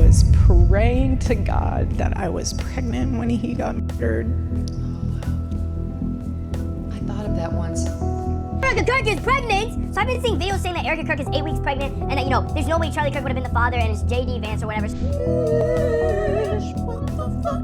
was praying to God that I was pregnant when he got murdered. I thought of that once. Erika Kirk is pregnant! So I've been seeing videos saying that Erika Kirk is 8 weeks pregnant and that, you know, there's no way Charlie Kirk would have been the father and it's J.D. Vance or whatever. What the fuck?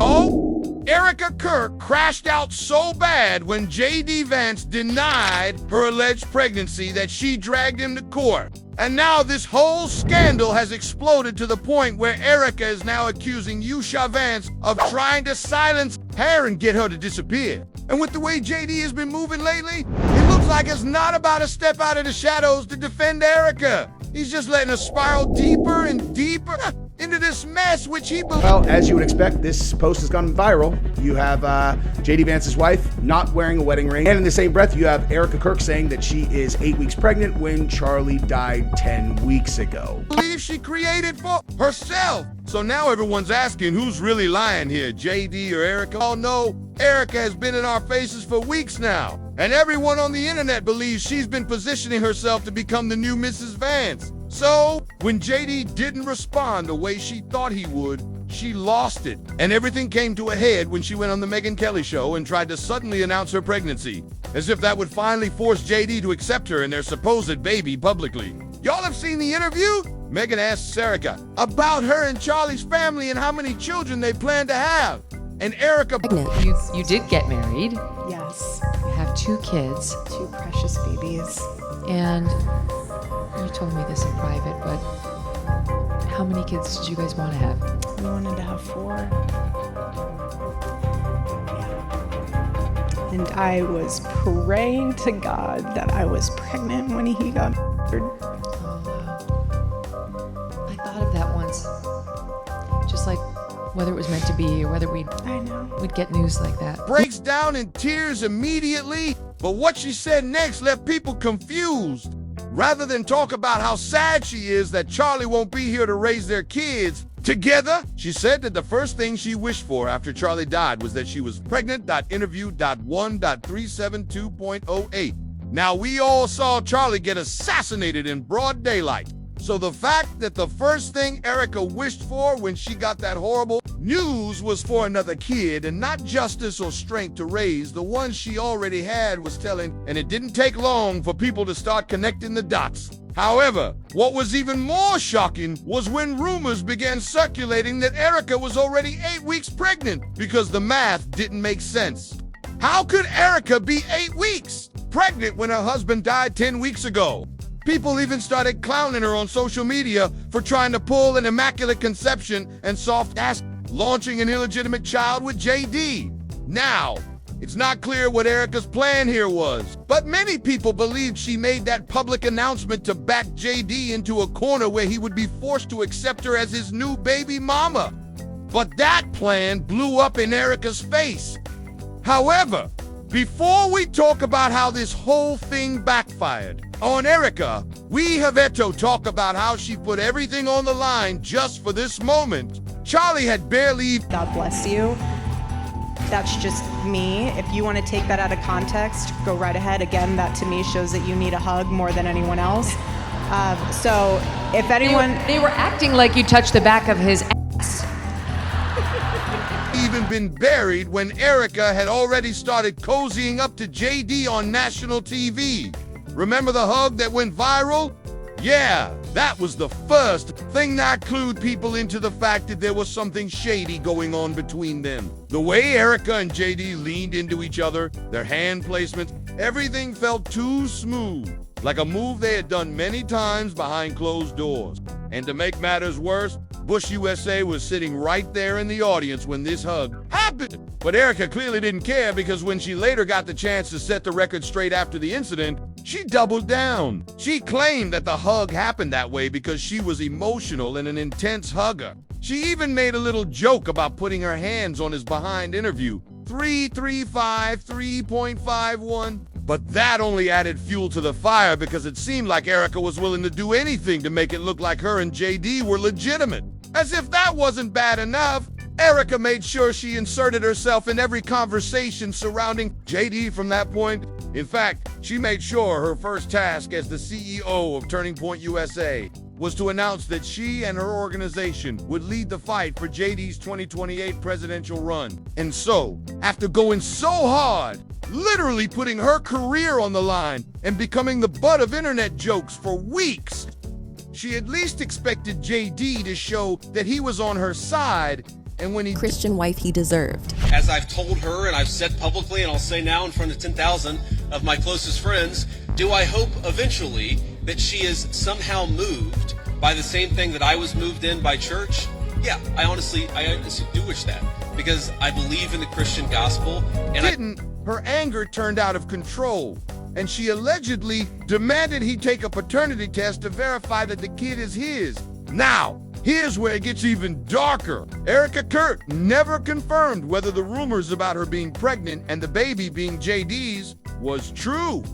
Oh, Erika Kirk crashed out so bad when J.D. Vance denied her alleged pregnancy that she dragged him to court. And now this whole scandal has exploded to the point where Erika is now accusing Usha Vance of trying to silence her and get her to disappear. And with the way JD has been moving lately, it looks like it's not about to step out of the shadows to defend Erika. He's just letting her spiral deeper and deeper into this mess, which he believes. Well, as you would expect, this post has gone viral. You have J.D. Vance's wife not wearing a wedding ring. And in the same breath, you have Erika Kirk saying that she is 8 weeks pregnant when Charlie died 10 weeks ago. Believe she created for herself. So now everyone's asking who's really lying here, JD or Erika? Oh no, Erika has been in our faces for weeks now. And everyone on the internet believes she's been positioning herself to become the new Mrs. Vance. So when JD didn't respond the way she thought he would, she lost it. And everything came to a head when she went on the Megyn Kelly show and tried to suddenly announce her pregnancy, as if that would finally force JD to accept her and their supposed baby publicly. Y'all have seen the interview? Megyn asks Erika about her and Charlie's family and how many children they plan to have. And Erika... You did get married. Yes, You have 2 kids. 2 precious babies. And you told me this in private, but how many kids did you guys want to have? We wanted to have 4. And I was praying to God that I was pregnant when he got murdered. Oh, wow. I thought of that once. Just like whether it was meant to be or whether we'd I know. get news like that. breaks down in tears immediately, but what she said next left people confused. Rather than talk about how sad she is that Charlie won't be here to raise their kids together, she said that the first thing she wished for after Charlie died was that she was pregnant.interview.1.372.08. Now, we all saw Charlie get assassinated in broad daylight. So the fact that the first thing Erika wished for when she got that horrible news was for another kid and not justice or strength to raise the one she already had was telling, and it didn't take long for people to start connecting the dots. However, what was even more shocking was when rumors began circulating that Erika was already 8 weeks pregnant because the math didn't make sense. How could Erika be 8 weeks pregnant when her husband died 10 weeks ago? People even started clowning her on social media for trying to pull an immaculate conception and soft ass launching an illegitimate child with JD. Now, it's not clear what Erika's plan here was, but many people believed she made that public announcement to back JD into a corner where he would be forced to accept her as his new baby mama. But that plan blew up in Erika's face. However, before we talk about how this whole thing backfired on Erika, we have to talk about how she put everything on the line just for this moment. Charlie had barely... God bless you. That's just me. If you want to take that out of context, go right ahead. Again, that to me shows that you need a hug more than anyone else. So if anyone... They were acting like you touched the back of his ass. even been buried when Erika had already started cozying up to JD on national TV. Remember the hug that went viral? Yeah, that was the first thing that clued people into the fact that there was something shady going on between them. The way Erika and JD leaned into each other, their hand placements, everything felt too smooth, like a move they had done many times behind closed doors. And to make matters worse, Bush USA was sitting right there in the audience when this hug happened. But Erika clearly didn't care, because when she later got the chance to set the record straight after the incident, she doubled down. She claimed that the hug happened that way because she was emotional and an intense hugger. She even made a little joke about putting her hands on his behind interview, 335-3.51. But that only added fuel to the fire, because it seemed like Erika was willing to do anything to make it look like her and JD were legitimate. As if that wasn't bad enough, Erika made sure she inserted herself in every conversation surrounding JD from that point. In fact, she made sure her first task as the CEO of Turning Point USA was to announce that she and her organization would lead the fight for JD's 2028 presidential run. And so, after going so hard, literally putting her career on the line and becoming the butt of internet jokes for weeks, she at least expected JD to show that he was on her side, and when he Christian wife he deserved. As I've told her and I've said publicly, and I'll say now in front of 10,000 of my closest friends, do I hope eventually that she is somehow moved by the same thing that I was moved in by church? Yeah, I honestly do wish that, because I believe in the Christian gospel. And her anger turned out of control, and she allegedly demanded he take a paternity test to verify that the kid is his. Now, here's where it gets even darker. Erika Kirk never confirmed whether the rumors about her being pregnant and the baby being JD's was true.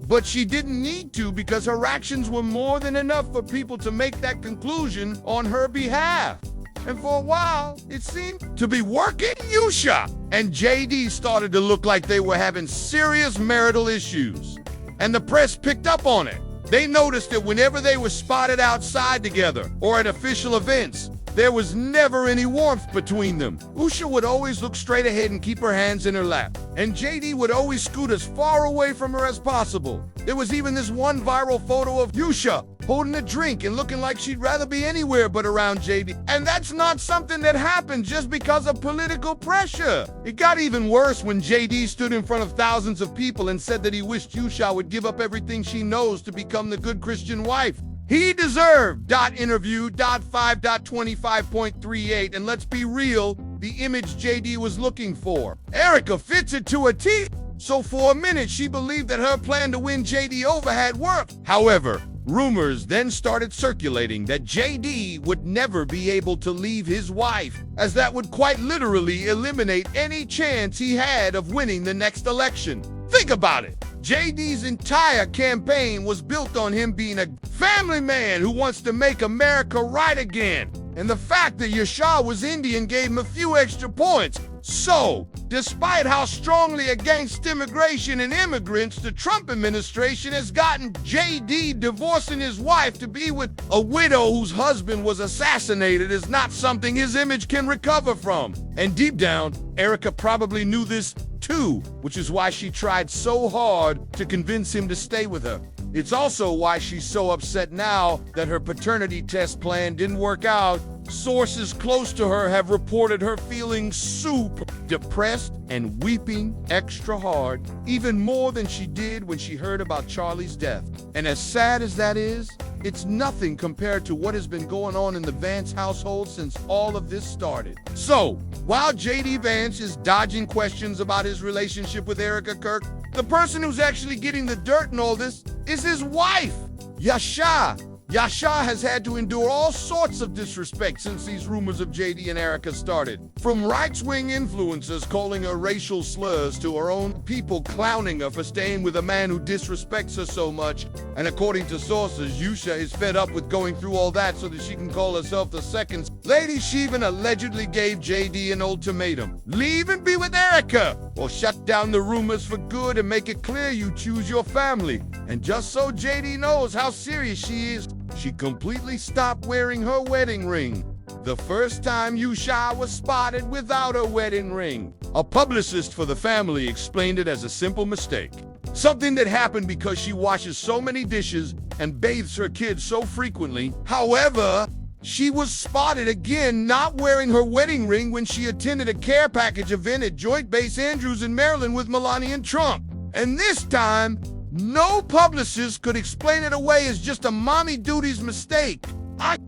But she didn't need to, because her actions were more than enough for people to make that conclusion on her behalf. And for a while, it seemed to be working. Usha and JD started to look like they were having serious marital issues, and the press picked up on it. They noticed that whenever they were spotted outside together or at official events, there was never any warmth between them. Usha would always look straight ahead and keep her hands in her lap, and JD would always scoot as far away from her as possible. There was even this one viral photo of Usha holding a drink and looking like she'd rather be anywhere but around JD. And that's not something that happened just because of political pressure. It got even worse when JD stood in front of thousands of people and said that he wished Usha would give up everything she knows to become the good Christian wife he deserved. Interview 5.25.38. And let's be real, the image JD was looking for. Erika fits it to a T. So for a minute, she believed that her plan to win JD over had worked. However, rumors then started circulating that JD would never be able to leave his wife, as that would quite literally eliminate any chance he had of winning the next election. Think about it. JD's entire campaign was built on him being a family man who wants to make America right again. And the fact that Usha was Indian gave him a few extra points. So, despite how strongly against immigration and immigrants the Trump administration has gotten, JD divorcing his wife to be with a widow whose husband was assassinated is not something his image can recover from. And deep down, Erika probably knew this too, which is why she tried so hard to convince him to stay with her. It's also why she's so upset now that her paternity test plan didn't work out. Sources close to her have reported her feeling super depressed and weeping extra hard, even more than she did when she heard about Charlie's death. And as sad as that is, it's nothing compared to what has been going on in the Vance household since all of this started. So, while JD Vance is dodging questions about his relationship with Erika Kirk, the person who's actually getting the dirt in all this is his wife, Usha. Usha has had to endure all sorts of disrespect since these rumors of JD and Erika started. From right-wing influencers calling her racial slurs to her own people clowning her for staying with a man who disrespects her so much. And according to sources, Usha is fed up with going through all that so that she can call herself the second lady. She even allegedly gave JD an ultimatum. Leave and be with Erika, or shut down the rumors for good and make it clear you choose your family. And just so JD knows how serious she is, she completely stopped wearing her wedding ring. The first time Usha was spotted without her wedding ring. A publicist for the family explained it as a simple mistake. Something that happened because she washes so many dishes and bathes her kids so frequently. However, she was spotted again not wearing her wedding ring when she attended a care package event at Joint Base Andrews in Maryland with Melania and Trump. And this time, no publicist could explain it away as just a mommy duties mistake.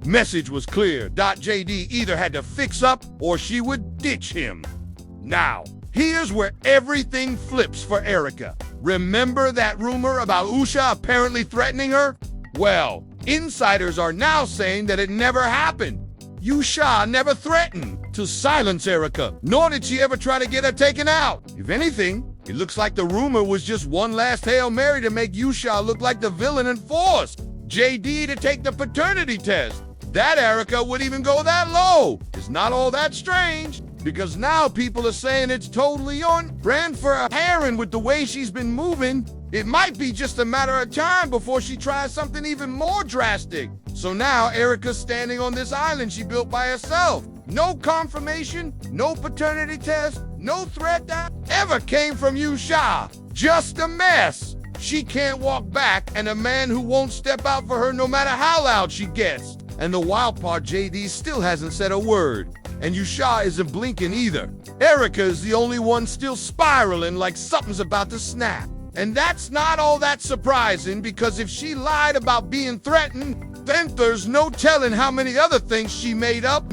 Message was clear. JD either had to fix up or she would ditch him. Now, here's where everything flips for Erika. Remember that rumor about Usha apparently threatening her? Well, insiders are now saying that it never happened. Usha never threatened to silence Erika, nor did she ever try to get her taken out. If anything, it looks like the rumor was just one last Hail Mary to make Usha look like the villain and force JD to take the paternity test. That Erika would even go that low. It's not all that strange, because now people are saying it's totally on brand for a Heron with the way she's been moving. It might be just a matter of time before she tries something even more drastic. So now Erika's standing on this island she built by herself. No confirmation, no paternity test, no threat that ever came from Usha. Just a mess. She can't walk back, and a man who won't step out for her no matter how loud she gets. And the wild part, JD still hasn't said a word. And Usha isn't blinking either. Erika is the only one still spiraling like something's about to snap. And that's not all that surprising, because if she lied about being threatened, then there's no telling how many other things she made up